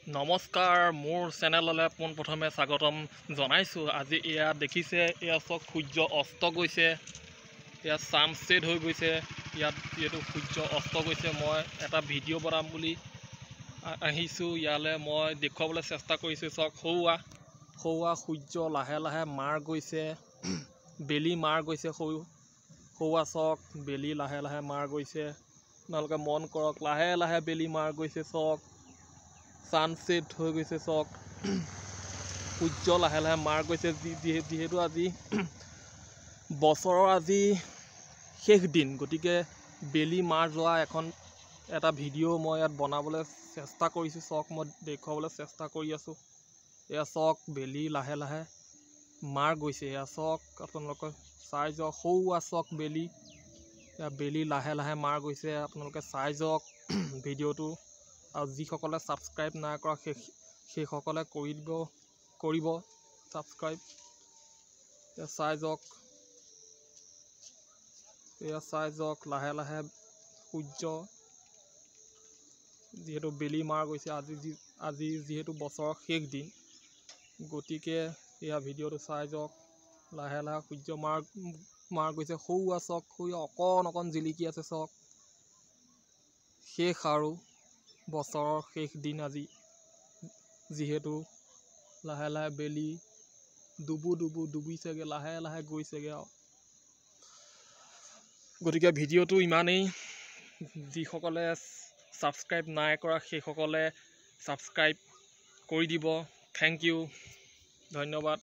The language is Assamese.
নমস্কাৰ, মোৰ চেনেললৈ পোনপ্ৰথমে স্বাগতম জনাইছোঁ। আজি এয়া দেখিছে, এয়া চক সূৰ্য অস্ত গৈছে, এয়া ছানছেট হৈ গৈছে। ইয়াত যিহেতু সূৰ্য অস্ত গৈছে, মই এটা ভিডিঅ' বনাম বুলি আহিছোঁ ইয়ালৈ। মই দেখুৱাবলৈ চেষ্টা কৰিছোঁ। চক সৌৱা সূৰ্য লাহে লাহে মাৰ গৈছে, বেলি মাৰ গৈছে। সৌৱা চক বেলি লাহে লাহে মাৰ গৈছে। আপোনালোকে মন কৰক, লাহে লাহে বেলি মাৰ গৈছে। চক ছানছেট হৈ গৈছে। চক সূৰ্য লাহে লাহে মাৰ গৈছে। যিহেতু আজি বছৰৰ আজি শেষ দিন, গতিকে বেলি মাৰ যোৱা এটা ভিডিঅ' মই ইয়াত বনাবলৈ চেষ্টা কৰিছোঁ। চক মই দেখুৱাবলৈ চেষ্টা কৰি আছোঁ। এয়া চক বেলি লাহে লাহে মাৰ গৈছে। এয়া চক আপোনালোকে চাই যাওক, সৌৱা চক বেলি, এয়া বেলি লাহে লাহে মাৰ গৈছে। আপোনালোকে চাই যাওক ভিডিঅ'টো। আৰু যিসকলে ছাবস্ক্ৰাইব নাই কৰা সেইসকলে কৰিব ছাবস্ক্ৰাইব। এয়া চাই যাওক লাহে লাহে সূৰ্য যিহেতু বেলি মাৰ গৈছে। আজি যিহেতু বছৰৰ শেষ দিন, গতিকে এয়া ভিডিঅ'টো চাই যাওক। লাহে লাহে সূৰ্য মাৰ গৈছে। সৌৱা চক অকণ জিলিকি আছে। চক শেষ আৰু বছৰৰ শেষ দিন আজি, যিহেতু লাহে লাহে বেলি ডুবিছেগৈ, লাহে লাহে গৈছেগৈ আৰু। গতিকে ভিডিঅ'টো ইমানেই। যিসকলে ছাবস্ক্ৰাইব নাই কৰা সেইসকলে ছাবস্ক্ৰাইব কৰি দিব। থেংক ইউ, ধন্যবাদ।